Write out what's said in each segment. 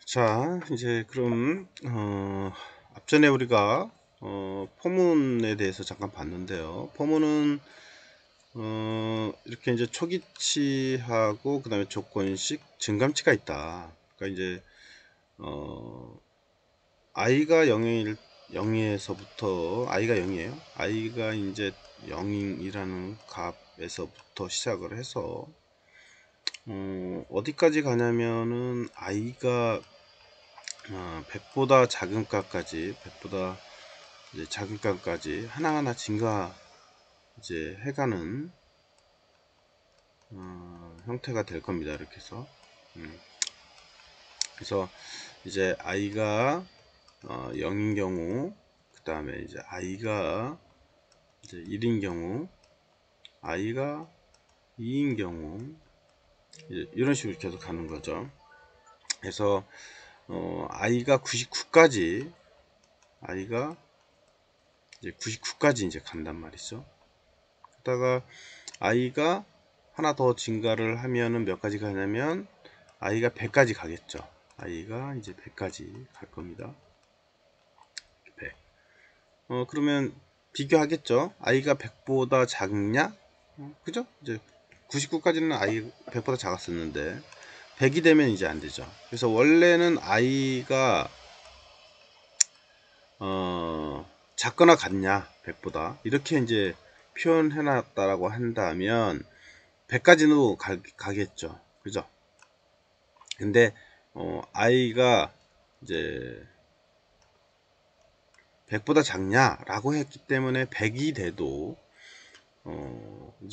자, 이제 그럼 앞전에 우리가 포문에 대해서 잠깐 봤는데요. 포문은 이렇게 이제 초기치하고 그다음에 조건식 증감치가 있다. 그러니까 이제 i가 0에서부터 i가 0이에요. i가 이제 0이라는 값에서부터 시작을 해서 어디까지 가냐면은 i가 100보다 작은 값까지 100보다 이제 작은 값까지 하나하나 증가 이제 해가는 형태가 될 겁니다. 이렇게 해서 그래서 이제 i가 0인 경우, 그 다음에 이제 i가 이제 1인 경우, i가 2인 경우, 이런 식으로 계속 가는 거죠. 그래서 i가 99까지 i가 이제 99까지 이제 간단 말이죠. 그러다가 i가 하나 더 증가를 하면은 몇 가지 가냐면 i가 100까지 가겠죠. i가 이제 100까지 갈 겁니다. 100. 그러면 비교하겠죠. i가 100보다 작냐? 그죠? 이제 99까지는 i 100보다 작았었는데 100이 되면 이제 안 되죠. 그래서 원래는 i가 작거나 같냐 100보다 이렇게 이제 표현해 놨다라고 한다면 100까지도 가겠죠. 그죠? 근데 i가 이제 100보다 작냐라고 했기 때문에 100이 돼도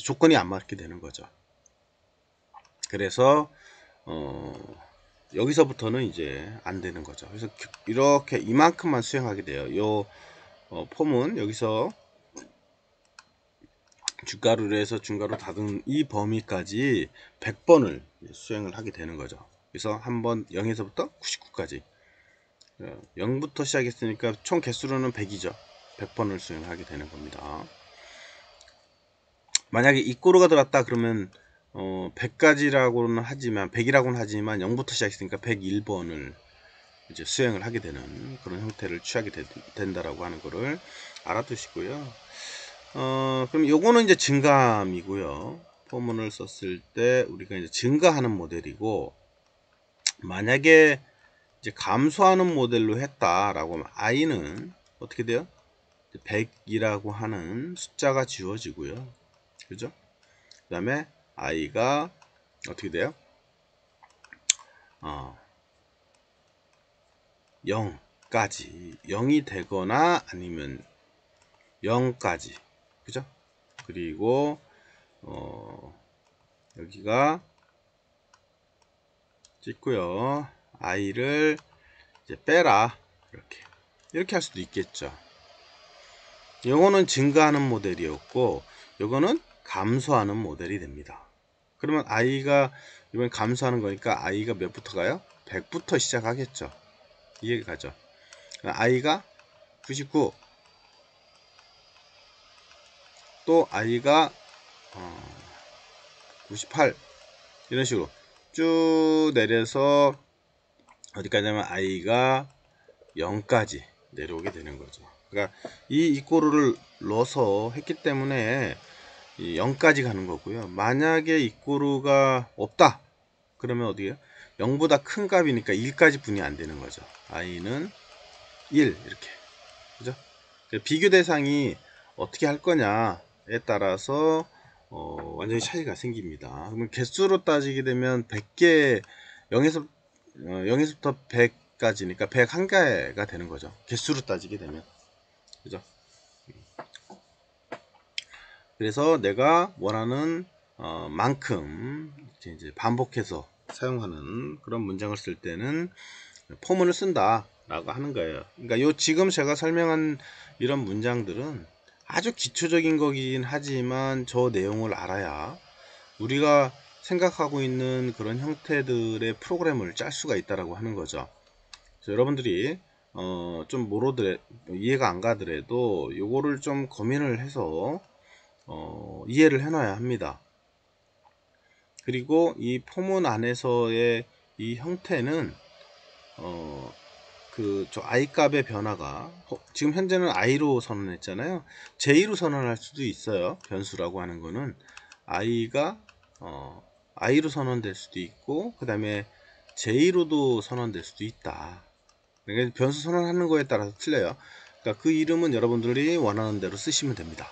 조건이 안 맞게 되는 거죠. 그래서 여기서부터는 이제 안 되는 거죠. 그래서 이렇게 이만큼만 수행하게 돼요. 요 폼은 여기서 주가루를 해서 중가로 닫은 이 범위까지 100번을 수행을 하게 되는 거죠. 그래서 한번 0에서부터 99까지 0부터 시작했으니까 총 개수로는 100이죠. 100번을 수행하게 되는 겁니다. 만약에 이꼬르가 들었다 그러면 100까지라고는 하지만 100이라고는 하지만 0부터 시작했으니까 101번을 이제 수행을 하게 되는 그런 형태를 취하게 된다라고 하는 거를 알아두시고요. 그럼 요거는 이제 증감이고요. 포문을 썼을 때 우리가 이제 증가하는 모델이고, 만약에 이제 감소하는 모델로 했다라고 하면 i는 어떻게 돼요? 100이라고 하는 숫자가 지워지고요. 그죠? 그 다음에 i가 어떻게 돼요? 0까지 0이 되거나 아니면 0까지 그죠? 그리고 여기가 찍고요. i를 이제 빼라 이렇게 할 수도 있겠죠. 요거는 증가하는 모델이었고 요거는 감소하는 모델이 됩니다. 그러면 i가 이번 감소하는 거니까 i가 몇부터 가요? 100부터 시작하겠죠. 이해가 가죠. i가 99, 또 i가 98 이런 식으로 쭉 내려서 어디까지 하면 i가 0까지 내려오게 되는 거죠. 그러니까 이 이꼬르를 넣어서 했기 때문에 0까지 가는 거고요. 만약에 이꼬르가 없다 그러면 어디에요? 0보다 큰 값이니까 1까지 분이 안 되는 거죠. i는 1 이렇게 그죠? 비교 대상이 어떻게 할 거냐에 따라서 완전히 차이가 생깁니다. 그러면 개수로 따지게 되면 100개 0에서부터 100까지니까 101개가 되는 거죠. 개수로 따지게 되면 그죠? 그래서 내가 원하는 만큼 이제 반복해서 사용하는 그런 문장을 쓸 때는 포문을 쓴다 라고 하는 거예요. 그러니까 요 지금 제가 설명한 이런 문장들은 아주 기초적인 거긴 하지만 저 내용을 알아야 우리가 생각하고 있는 그런 형태들의 프로그램을 짤 수가 있다라고 하는 거죠. 그래서 여러분들이 좀 이해가 안 가더라도 요거를 좀 고민을 해서 이해를 해 놔야 합니다. 그리고 이 포문 안에서의 이 형태는 저 i 값의 변화가 지금 현재는 i로 선언했잖아요. j로 선언할 수도 있어요. 변수라고 하는 거는 i가 i로 선언될 수도 있고 그 다음에 j로도 선언될 수도 있다. 그러니까 변수 선언하는 거에 따라서 틀려요. 그러니까 그 이름은 여러분들이 원하는 대로 쓰시면 됩니다.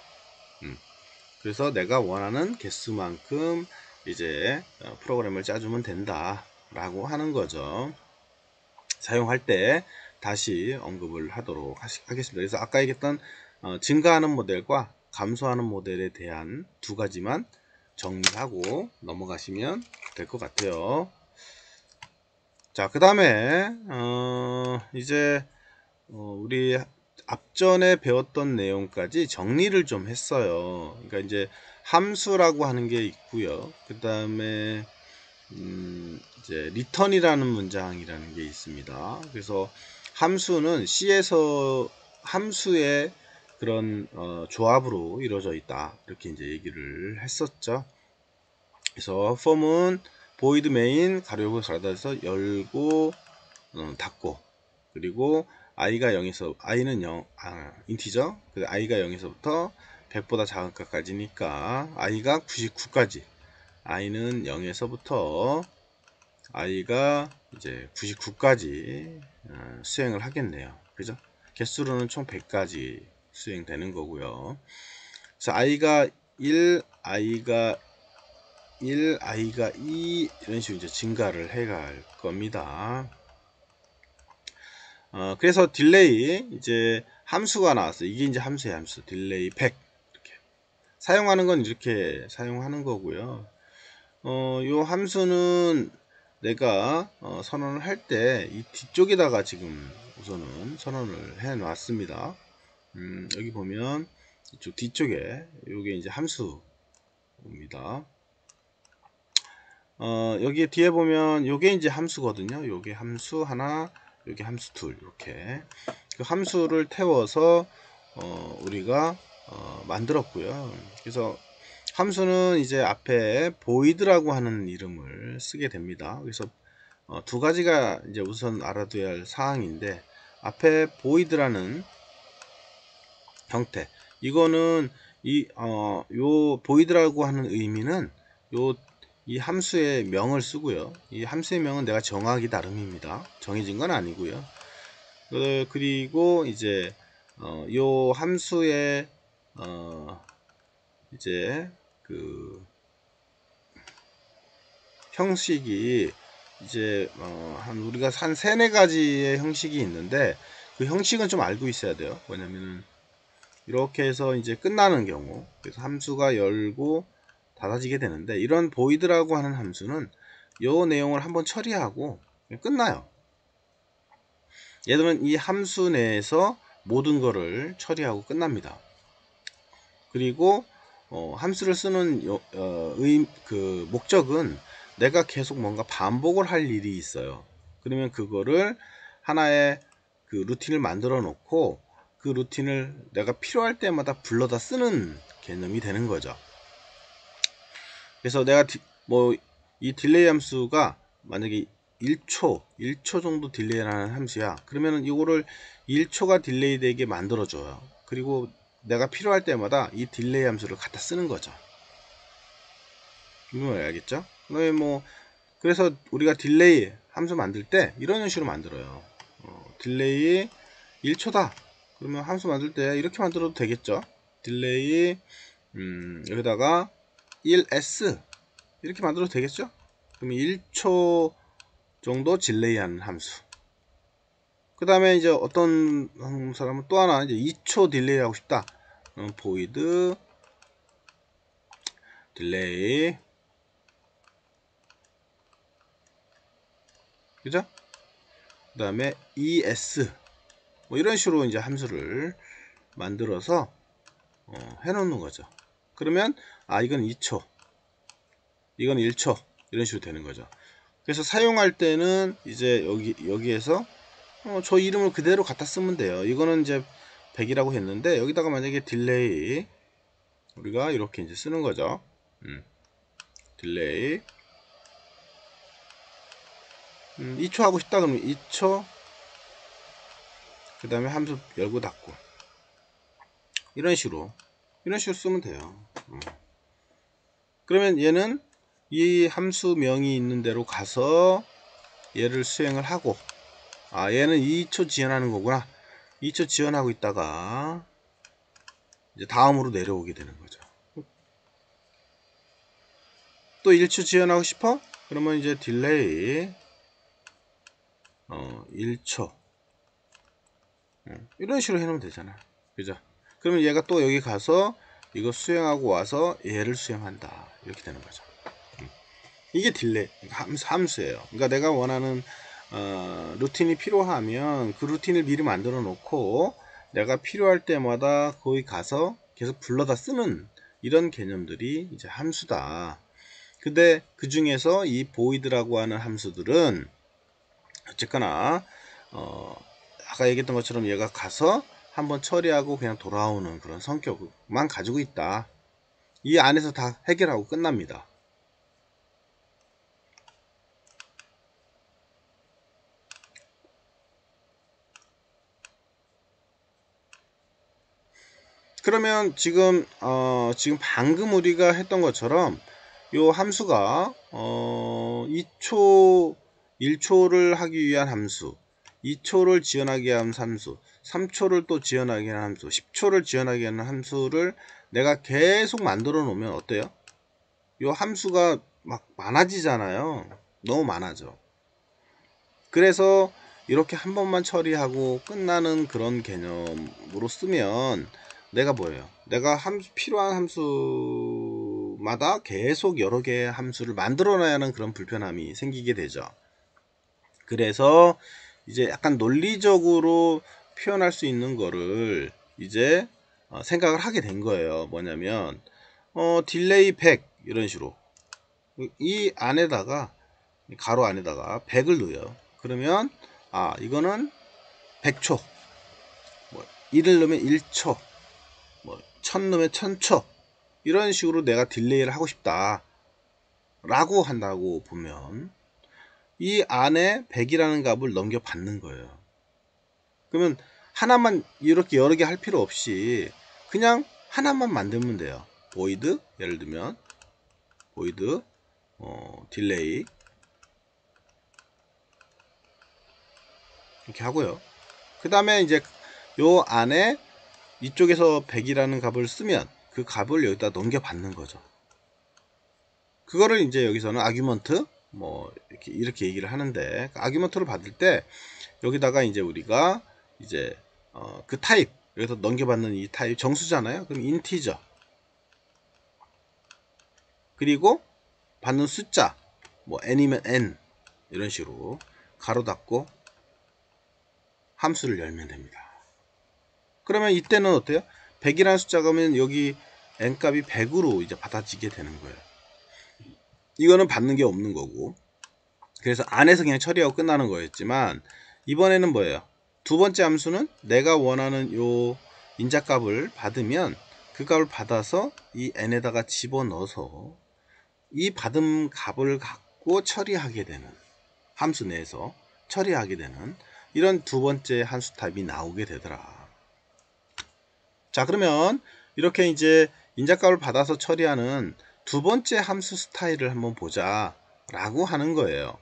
그래서 내가 원하는 개수만큼 이제 프로그램을 짜주면 된다 라고 하는 거죠. 사용할 때 다시 언급을 하도록 하겠습니다. 그래서 아까 얘기했던 증가하는 모델과 감소하는 모델에 대한 두 가지만 정리하고 넘어가시면 될 것 같아요. 자, 그 다음에 이제 우리 앞전에 배웠던 내용까지 정리를 좀 했어요. 그러니까 이제 함수라고 하는 게 있고요. 그 다음에 이제 return이라는 문장이라는 게 있습니다. 그래서 함수는 C에서 함수의 그런 조합으로 이루어져 있다. 이렇게 이제 얘기를 했었죠. 그래서 form은 void main 가로 열고 가로 닫아서 열고 닫고 그리고 i가 0에서 i는 0 인티저 i가 0에서부터 100보다 작은 값까지니까 i가 99까지 i는 0에서부터 i가 이제 99까지 수행을 하겠네요. 그죠? 개수로는 총 100까지 수행되는 거고요. 그래서 i가 1, i가 2 이런 식으로 이제 증가를 해갈 겁니다. 그래서 딜레이 이제 함수가 나왔어요. 이게 이제 함수의 함수 딜레이 100 이렇게 사용하는 건 이렇게 사용하는 거고요. 요 함수는 내가 선언을 할 때 이 뒤쪽에다가 지금 우선은 선언을 해 놨습니다. 여기 보면 이쪽 뒤쪽에 요게 이제 함수입니다. 여기 뒤에 보면 요게 이제 함수거든요. 요게 함수 하나, 요게 함수 둘 이렇게 그 함수를 태워서 우리가 만들었고요. 그래서 함수는 이제 앞에 void라고 하는 이름을 쓰게 됩니다. 그래서 두 가지가 이제 우선 알아둬야 할 사항인데 앞에 void라는 형태 이거는 요 void라고 하는 의미는 이 함수의 명을 쓰고요. 이 함수의 명은 내가 정하기 나름입니다. 정해진 건 아니고요. 그리고 이제 요 함수의 이제 그 형식이 이제 우리가 한 3-4가지의 형식이 있는데 그 형식은 좀 알고 있어야 돼요. 왜냐면은 이렇게 해서 이제 끝나는 경우 그래서 함수가 열고 닫아지게 되는데 이런 void라고 하는 함수는 요 내용을 한번 처리하고 끝나요. 얘들은 이 함수 내에서 모든 거를 처리하고 끝납니다. 그리고 함수를 쓰는 그 목적은 내가 계속 뭔가 반복을 할 일이 있어요. 그러면 그거를 하나의 그 루틴을 만들어 놓고 그 루틴을 내가 필요할 때마다 불러다 쓰는 개념이 되는 거죠. 그래서 내가 이 딜레이 함수가 만약에 1초 정도 딜레이라는 함수야. 그러면 이거를 1초가 딜레이 되게 만들어 줘요. 그리고 내가 필요할 때마다 이 딜레이 함수를 갖다 쓰는 거죠. 이거 알겠죠? 그래서 우리가 딜레이 함수 만들 때 이런 식으로 만들어요. 딜레이 1초다. 그러면 함수 만들 때 이렇게 만들어도 되겠죠? 딜레이 여기다가 1s 이렇게 만들어도 되겠죠? 그러면 1초 정도 딜레이하는 함수. 그 다음에 이제 어떤 사람은 또 하나 이제 2초 딜레이 하고 싶다. void 딜레이 그죠? 그 다음에 es 이런 식으로 이제 함수를 만들어서 해 놓는 거죠. 그러면 이건 2초 이건 1초 이런 식으로 되는 거죠. 그래서 사용할 때는 이제 여기에서 저 이름을 그대로 갖다 쓰면 돼요. 이거는 이제 100이라고 했는데 여기다가 만약에 딜레이 우리가 이렇게 이제 쓰는 거죠. 딜레이 2초 하고 싶다 그러면 2초, 그 다음에 함수 열고 닫고, 이런 식으로 쓰면 돼요. 그러면 얘는 이 함수명이 있는 대로 가서 얘를 수행을 하고, 얘는 2초 지연하는 거구나. 2초 지연하고 있다가 이제 다음으로 내려오게 되는 거죠. 또 1초 지연하고 싶어? 그러면 이제 딜레이 1초 이런 식으로 해놓으면 되잖아. 그죠? 그러면 얘가 또 여기 가서 이거 수행하고 와서 얘를 수행한다. 이렇게 되는 거죠. 이게 딜레이 함수예요. 그러니까 내가 원하는 루틴이 필요하면 그 루틴을 미리 만들어 놓고 내가 필요할 때마다 거기 가서 계속 불러다 쓰는 이런 개념들이 이제 함수다. 근데 그 중에서 이 void라고 하는 함수들은 어쨌거나 아까 얘기했던 것처럼 얘가 가서 한번 처리하고 그냥 돌아오는 그런 성격만 가지고 있다. 이 안에서 다 해결하고 끝납니다. 그러면 지금 방금 우리가 했던 것처럼 요 함수가 2초 1초를 하기 위한 함수, 2초를 지연하게 하는 함수, 3초를 또 지연하게 하는 함수, 10초를 지연하게 하는 함수를 내가 계속 만들어 놓으면 어때요? 요 함수가 막 많아지잖아요. 너무 많아져. 그래서 이렇게 한 번만 처리하고 끝나는 그런 개념으로 쓰면 내가 뭐예요? 내가 필요한 함수마다 계속 여러 개의 함수를 만들어놔야 하는 그런 불편함이 생기게 되죠. 그래서 이제 약간 논리적으로 표현할 수 있는 거를 이제 생각을 하게 된 거예요. 뭐냐면 딜레이 100 이런 식으로 이 안에다가 가로 안에다가 100을 넣어요. 그러면 이거는 100초, 뭐 1을 넣으면 1초, 뭐 1000 넣으면 1000초 이런 식으로 내가 딜레이를 하고 싶다 라고 한다고 보면 이 안에 100이라는 값을 넘겨 받는 거예요. 그러면 하나만 이렇게 여러 개 할 필요 없이 그냥 하나만 만들면 돼요. void 예를 들면 void 딜레이 이렇게 하고요. 그 다음에 이제 요 안에 이쪽에서 100이라는 값을 쓰면 그 값을 여기다 넘겨 받는 거죠. 그거를 이제 여기서는 아규먼트 뭐 이렇게 얘기를 하는데 아규먼트를 받을 때 여기다가 이제 우리가 이제 그 타입 여기서 넘겨받는 이 타입 정수잖아요. 그럼 인티저 그리고 받는 숫자 뭐 n이면 n 이런 식으로 가로 닫고 함수를 열면 됩니다. 그러면 이때는 어때요? 100이라는 숫자가 오면 여기 n값이 100으로 이제 받아지게 되는 거예요. 이거는 받는 게 없는 거고 그래서 안에서 그냥 처리하고 끝나는 거였지만 이번에는 뭐예요? 두 번째 함수는 내가 원하는 요 인자값을 받으면 그 값을 받아서 이 n에다가 집어넣어서 이 받은 값을 갖고 처리하게 되는 함수 내에서 처리하게 되는 이런 두 번째 함수 타입이 나오게 되더라. 자 그러면 이렇게 이제 인자값을 받아서 처리하는 두 번째 함수 스타일을 한번 보자 라고 하는 거예요.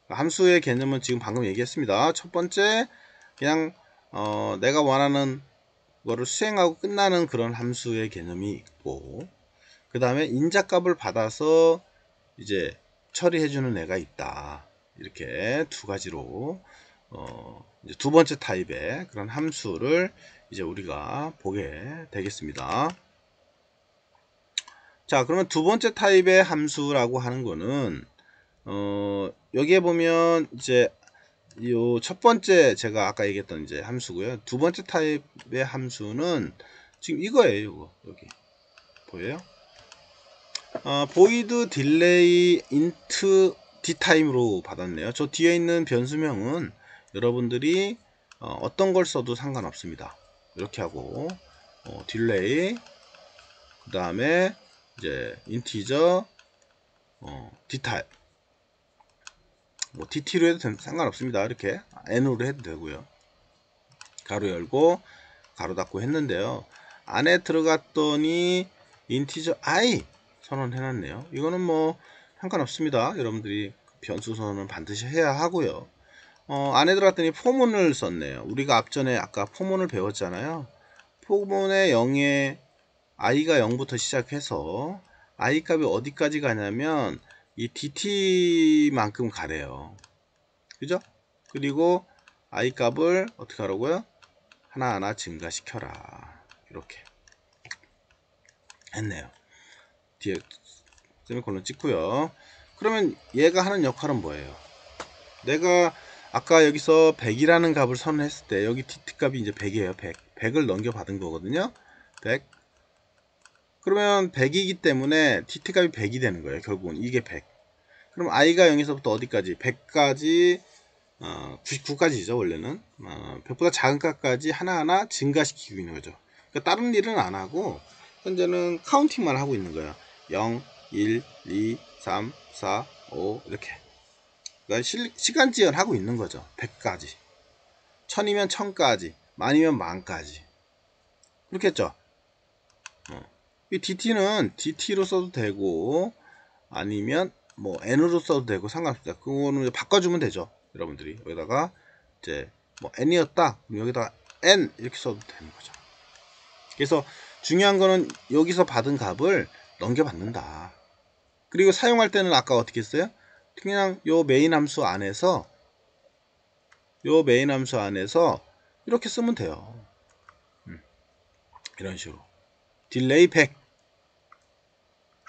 함수의 개념은 지금 방금 얘기했습니다. 첫 번째 그냥 내가 원하는 거를 수행하고 끝나는 그런 함수의 개념이 있고 그 다음에 인자값을 받아서 이제 처리해주는 애가 있다. 이렇게 두 가지로 이제 두 번째 타입의 그런 함수를 이제 우리가 보게 되겠습니다. 자 그러면 두 번째 타입의 함수라고 하는 거는 여기에 보면 이제 요 첫 번째 제가 아까 얘기했던 이제 함수고요. 두 번째 타입의 함수는 지금 이거예요. 이거 여기 보여요? void delay int dtime으로 받았네요. 저 뒤에 있는 변수명은 여러분들이 어떤 걸 써도 상관없습니다. 이렇게 하고 delay 그 다음에 이제 integer dtime 뭐 DT로 해도 상관없습니다. 이렇게 N으로 해도 되고요. 가로 열고 가로 닫고 했는데요. 안에 들어갔더니 인티저 I 선언해 놨네요. 이거는 뭐 상관없습니다. 여러분들이 변수 선언은 반드시 해야 하고요. 안에 들어갔더니 포문을 썼네요. 우리가 앞전에 아까 포문을 배웠잖아요. 포문의 0에 i가 0부터 시작해서 i 값이 어디까지 가냐면 이 dt만큼 가래요. 그죠? 그리고 i 값을 어떻게 하라고요? 하나하나 증가시켜라. 이렇게 했네요. 뒤에 세미콜론 찍고요. 그러면 얘가 하는 역할은 뭐예요? 내가 아까 여기서 100이라는 값을 선언했을 때 여기 dt 값이 이제 100이에요. 100을 넘겨받은 거거든요. 100. 그러면 100이기 때문에 dt 값이 100이 되는 거예요. 결국은 이게 100. 그럼 i가 0에서부터 어디까지? 100까지 99까지죠. 원래는 100보다 작은 값까지 하나하나 증가시키고 있는 거죠. 그러니까 다른 일은 안 하고 현재는 카운팅만 하고 있는 거예요. 0, 1, 2, 3, 4, 5 이렇게. 그러니까 시간 지연하고 있는 거죠. 100까지. 1000이면 1000까지. 만이면 만까지. 그렇겠죠. 이 DT는 DT로 써도 되고 아니면 뭐 N으로 써도 되고 상관없습니다. 그거는 바꿔주면 되죠. 여러분들이 여기다가 이제 뭐 N이었다 그럼 여기다가 N 이렇게 써도 되는 거죠. 그래서 중요한 거는 여기서 받은 값을 넘겨받는다. 그리고 사용할 때는 아까 어떻게 했어요? 그냥 요 메인 함수 안에서 이렇게 쓰면 돼요. 이런 식으로 딜레이 100.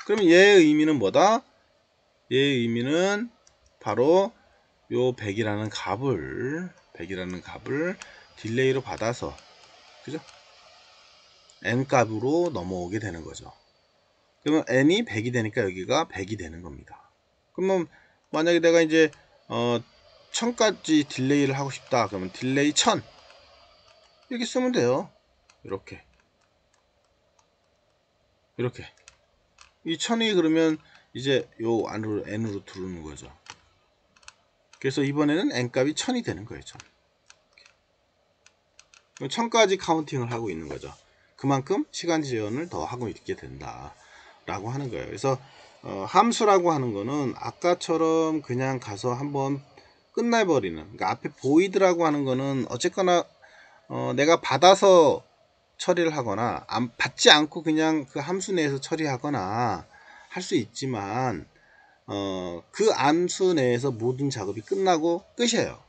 그러면 얘의 의미는 뭐다? 얘의 의미는 바로 요 100이라는 값을 딜레이로 받아서 그죠? n 값으로 넘어오게 되는 거죠. 그러면 n이 100이 되니까 여기가 100이 되는 겁니다. 그러면 만약에 내가 이제 1000까지 딜레이를 하고 싶다. 그러면 딜레이 1000 이렇게 쓰면 돼요. 이렇게 이 1000이 그러면 이제 요 안으로 n으로 들어오는 거죠. 그래서 이번에는 n 값이 1000이 되는 거예요. 1000까지 카운팅을 하고 있는 거죠. 그만큼 시간 지연을 더 하고 있게 된다 라고 하는 거예요. 그래서 함수라고 하는 거는 아까처럼 그냥 가서 한번 끝내버리는, 그러니까 앞에 void라고 하는 거는 어쨌거나 내가 받아서 처리를 하거나 받지 않고 그냥 그 함수 내에서 처리하거나 할 수 있지만 그 함수 내에서 모든 작업이 끝나고 끝이에요.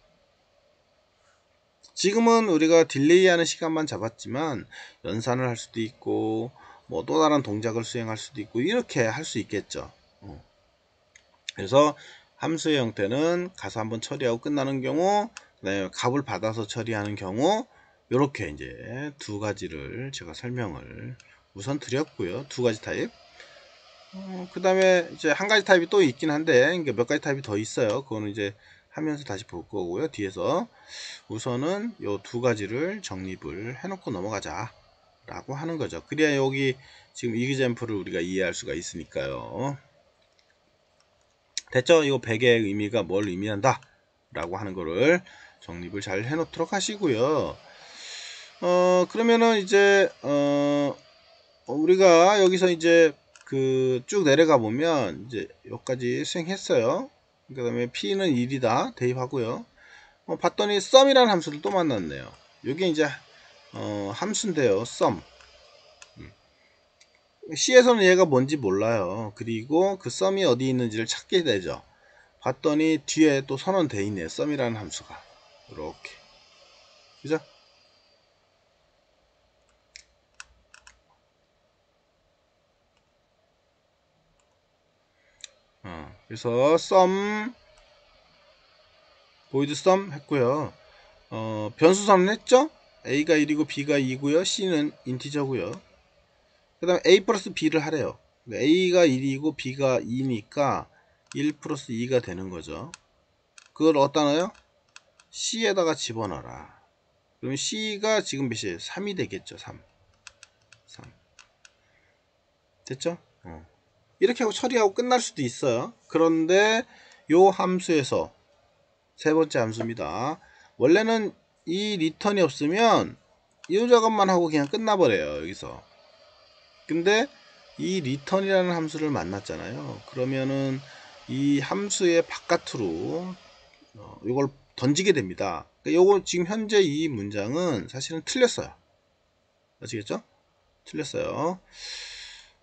지금은 우리가 딜레이 하는 시간만 잡았지만 연산을 할 수도 있고 뭐 또 다른 동작을 수행할 수도 있고 이렇게 할 수 있겠죠. 그래서 함수의 형태는 가서 한번 처리하고 끝나는 경우, 그다음에 값을 받아서 처리하는 경우, 이렇게 이제 두 가지를 제가 설명을 우선 드렸고요. 두 가지 타입. 그 다음에 이제 한 가지 타입이 또 있긴 한데 몇 가지 타입이 더 있어요. 그거는 이제 하면서 다시 볼 거고요. 뒤에서 우선은 요 두 가지를 정립을 해놓고 넘어가자 라고 하는 거죠. 그래야 여기 지금 이그젬플을 우리가 이해할 수가 있으니까요. 됐죠? 이거 100의 의미가 뭘 의미한다 라고 하는 거를 정립을 잘 해놓도록 하시고요. 그러면은 이제 우리가 여기서 이제 그 쭉 내려가 보면 이제 여기까지 수행했어요. 그 다음에 p는 1이다 대입하고요. 봤더니 sum이라는 함수를 또 만났네요. 이게 이제 함수인데요. sum. C에서는 얘가 뭔지 몰라요. 그리고 그 sum이 어디 있는지를 찾게 되죠. 봤더니 뒤에 또 선언되어 있네요. sum이라는 함수가 이렇게, 그죠? 그래서 sum void sum 했고요. 변수 선언했죠? a가 1이고 b가 2고요. c는 인티저고요. 그 다음에 a 플러스 b를 하래요. a가 1이고 b가 2니까 1 플러스 2가 되는 거죠. 그걸 어디다 넣어요? c에다가 집어넣어라. 그러면 c가 지금 몇이에요? 3이 되겠죠. 3 됐죠? 이렇게 하고 처리하고 끝날 수도 있어요. 그런데 요 함수에서 세 번째 함수입니다. 원래는 이 리턴이 없으면 이 작업만 하고 그냥 끝나버려요. 여기서. 근데 이 return이라는 함수를 만났잖아요. 그러면은 이 함수의 바깥으로 이걸 던지게 됩니다. 요거 지금 현재 이 문장은 사실은 틀렸어요. 아시겠죠? 틀렸어요.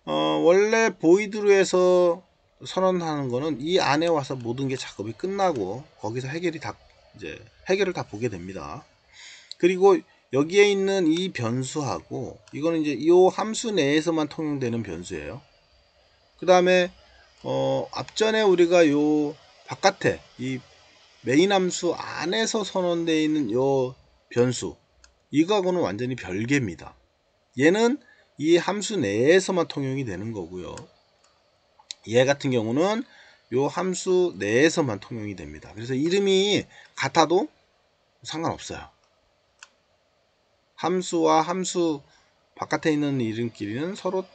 원래 보이드로 해서 선언하는 거는 이 안에 와서 모든 게 작업이 끝나고 거기서 해결을 다 보게 됩니다. 그리고 여기에 있는 이 변수하고 이거는 이제 이 함수 내에서만 통용되는 변수예요. 그 다음에 앞전에 우리가 요 바깥에 이 메인 함수 안에서 선언되어 있는 요 변수 이거하고는 완전히 별개입니다. 얘는 이 함수 내에서만 통용이 되는 거고요. 얘 같은 경우는 요 함수 내에서만 통용이 됩니다. 그래서 이름이 같아도 상관없어요. 함수와 함수 바깥에 있는 이름끼리는 서로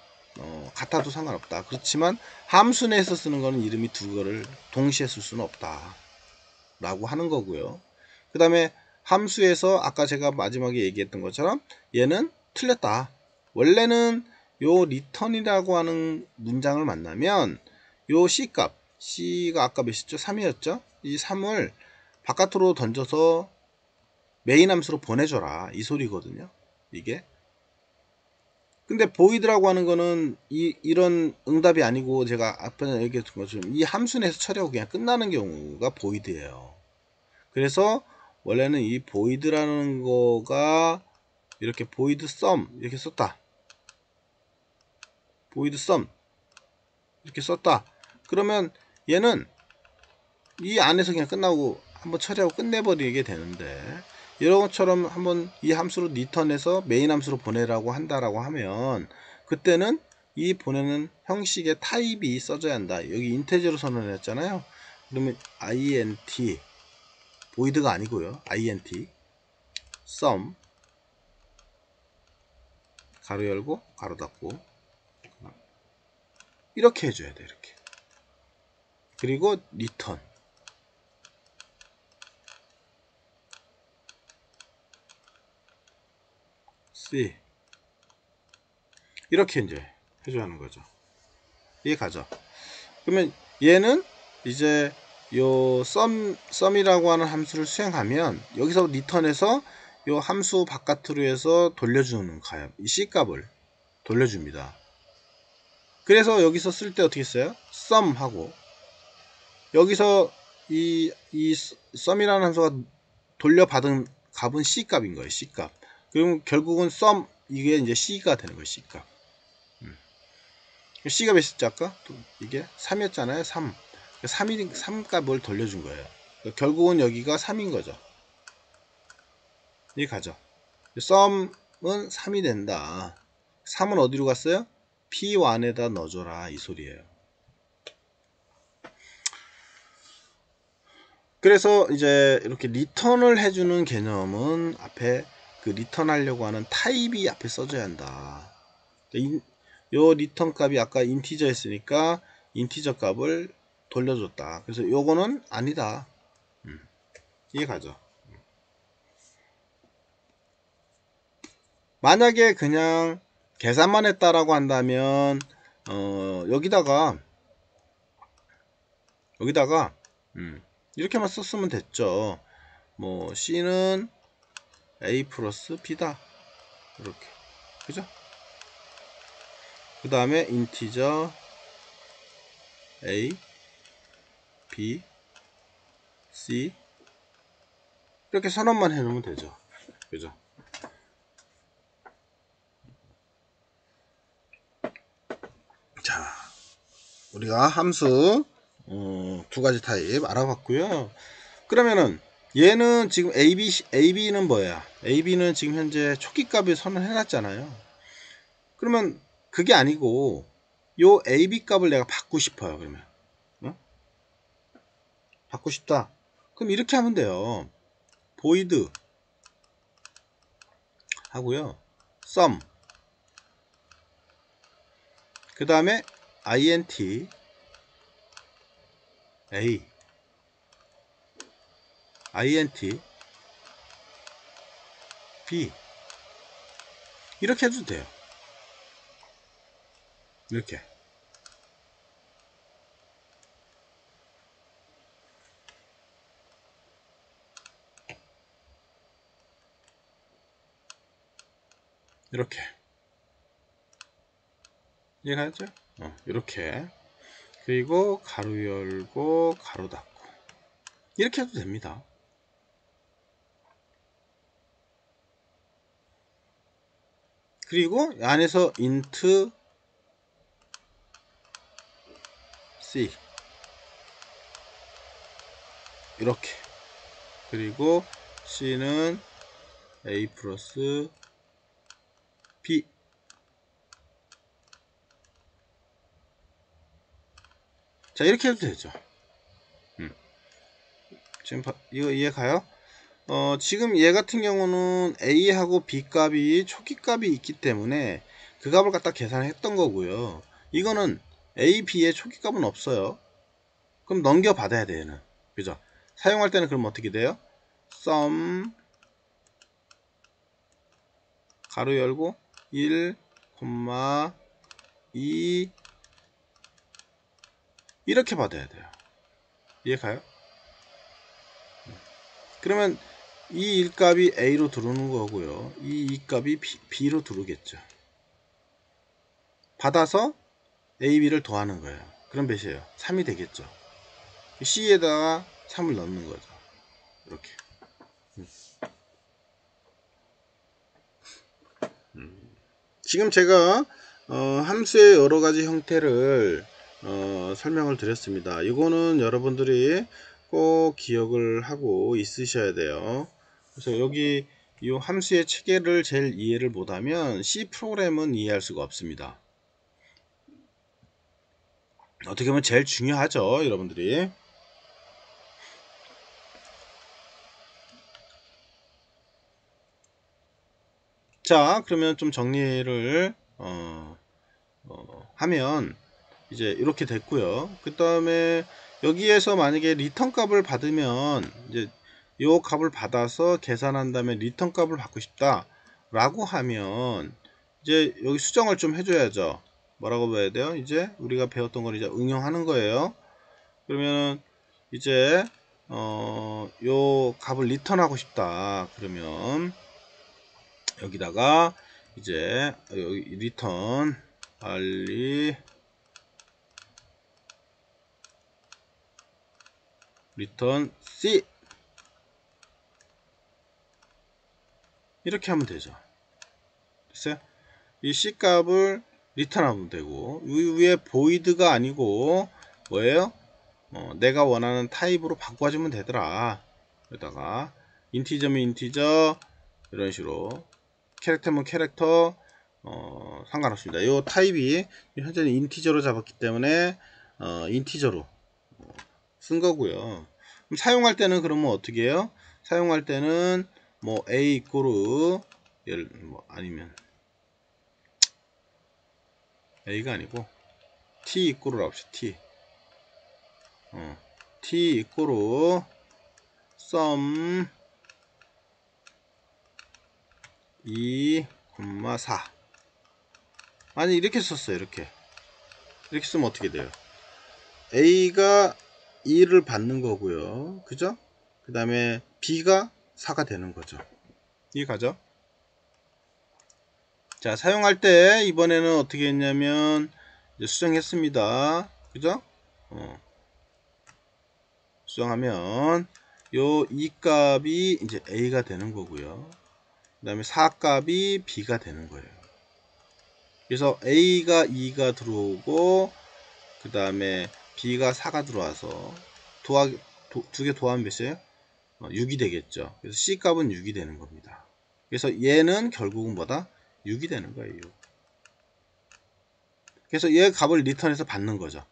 같아도 상관없다. 그렇지만 함수 내에서 쓰는 거는 이름이 두 개를 동시에 쓸 수는 없다 라고 하는 거고요. 그 다음에 함수에서 아까 제가 마지막에 얘기했던 것처럼 얘는 틀렸다. 원래는 요 return이라고 하는 문장을 만나면 요 C값, C가 아까 몇이었죠? 3이었죠? 이 3을 바깥으로 던져서 메인 함수로 보내줘라 이 소리거든요. 이게 근데 보이드라고 하는 거는 이런 응답이 아니고 제가 앞에 얘기했던 것처럼 이 함수 내에서 처리하고 그냥 끝나는 경우가 보이드예요. 그래서 원래는 이 보이드라는 거가 이렇게 보이드 썸 이렇게 썼다. 보이드 썸 이렇게 썼다. 그러면 얘는 이 안에서 그냥 끝나고 한번 처리하고 끝내버리게 되는데 이런 것처럼 한번 이 함수로 return해서 메인 함수로 보내라고 한다라고 하면 그때는 이 보내는 형식의 타입이 써져야 한다. 여기 인테저로 선언했잖아요. 그러면 int void가 아니고요. int sum 가로 열고 가로 닫고 이렇게 해줘야 돼. 이렇게 그리고 return C 이렇게 이제 해줘야 하는 거죠. 이해 가죠? 그러면 얘는 이제 요 sum이라고 하는 함수를 수행하면 여기서 return해서 요 함수 바깥으로 해서 돌려주는 값, 이 C 값을 돌려줍니다. 그래서 여기서 쓸 때 어떻게 써요? sum 하고 여기서 이 sum이라는 함수가 돌려받은 값은 C 값인 거예요. C 값. 그럼 결국은 sum 이게 이제 C가 되는 거예요. C 값. C가 몇이었죠 아까? 이게 3이었잖아요. 3. 3 값을 돌려준 거예요. 결국은 여기가 3인 거죠. 이게 가죠. sum은 3이 된다. 3은 어디로 갔어요? P1에다 넣어줘라 이 소리예요. 그래서 이제 이렇게 리턴을 해주는 개념은 앞에 그 리턴 하려고 하는 타입이 앞에 써져야 한다. 요 리턴 값이 아까 인티저 했으니까 인티저 값을 돌려줬다. 그래서 요거는 아니다. 이해 가죠? 만약에 그냥 계산만 했다라고 한다면 여기다가 이렇게만 썼으면 됐죠. 뭐 C는 A 플러스 B다. 이렇게 그죠? 그 다음에 인티저 A, B, C 이렇게 선언만 해놓으면 되죠. 그죠? 자, 우리가 함수 두 가지 타입 알아봤고요. 그러면은 얘는 지금 AB는 뭐야? AB는 지금 현재 초기값을 선언해 놨잖아요. 그러면 그게 아니고 요 AB 값을 내가 받고 싶어요. 그러면 받고 싶다. 그럼 이렇게 하면 돼요. void 하고요. sum 그 다음에 int A int b 이렇게 해도 돼요. 이렇게 이렇게 이해가죠? 이렇게 그리고 가로 열고 가로 닫고 이렇게 해도 됩니다. 그리고 안에서 int c 이렇게 그리고 c는 a 플러스 b 자 이렇게 해도 되죠. 지금 이거 이해가요? 지금 얘 같은 경우는 A하고 B 값이 초기 값이 있기 때문에 그 값을 갖다 계산했던 거고요. 이거는 A, B의 초기 값은 없어요. 그럼 넘겨 받아야 돼 얘는. 그죠? 사용할 때는 그럼 어떻게 돼요? sum 가로 열고 1, 2 이렇게 받아야 돼요. 이해가요? 그러면 이 1값이 A로 들어오는 거고요. 이 2값이 B로 들어오겠죠. 받아서 A, B를 더하는 거예요. 그럼 몇이에요? 3이 되겠죠. C에다가 3을 넣는 거죠. 이렇게. 지금 제가 함수의 여러 가지 형태를 설명을 드렸습니다. 이거는 여러분들이 꼭 기억을 하고 있으셔야 돼요. 그래서 여기 이 함수의 체계를 제일 이해를 못하면 C 프로그램은 이해할 수가 없습니다. 어떻게 보면 제일 중요하죠, 여러분들이. 자, 그러면 좀 정리를 하면 이제 이렇게 됐고요. 그 다음에 여기에서 만약에 리턴 값을 받으면 이제 요 값을 받아서 계산한 다음에 리턴 값을 받고 싶다 라고 하면 이제 여기 수정을 좀 해줘야죠. 뭐라고 봐야 돼요? 이제 우리가 배웠던 걸 이제 응용하는 거예요. 그러면 이제 요 값을 리턴하고 싶다 그러면 여기다가 이제 여기 리턴 빨리 리턴 C 이렇게 하면 되죠. 됐어요? 이 C 값을 리턴하면 되고 이 위에 void가 아니고 뭐예요? 내가 원하는 타입으로 바꿔주면 되더라. 여기다가 인티저면 인티저 이런 식으로 캐릭터면 캐릭터 상관없습니다. 이 타입이 현재는 인티저로 잡았기 때문에 인티저로 쓴 거고요. 그럼 사용할 때는 그러면 어떻게 해요? 사용할 때는 뭐 a 이꼬르 뭐 아니면 a가 아니고 t 이꼬르라고 합시다. t 이꼬르 sum 2,4 아니 이렇게 썼어요. 이렇게 쓰면 어떻게 돼요? a가 2를 받는 거고요. 그죠? 그 다음에 b가 4가 되는 거죠. 이해가죠? 자, 사용할 때 이번에는 어떻게 했냐면 이제 수정했습니다. 그죠? 수정하면 요 2값이 이제 a가 되는 거고요. 그 다음에 4값이 b가 되는 거예요. 그래서 a가 2가 들어오고 그 다음에 b가 4가 들어와서 두 개 더하면 몇이에요? 6이 되겠죠. 그래서 c 값은 6이 되는 겁니다. 그래서 얘는 결국은 뭐다? 6이 되는 거예요. 6. 그래서 얘 값을 리턴해서 받는 거죠.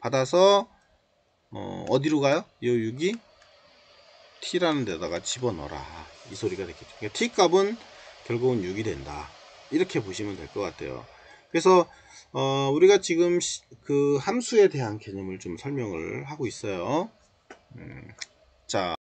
받아서 어디로 가요? 이 6이 t라는 데다가 집어넣어라. 이 소리가 되겠죠. 그러니까 t 값은 결국은 6이 된다. 이렇게 보시면 될 것 같아요. 그래서 우리가 지금 그 함수에 대한 개념을 좀 설명을 하고 있어요. 자.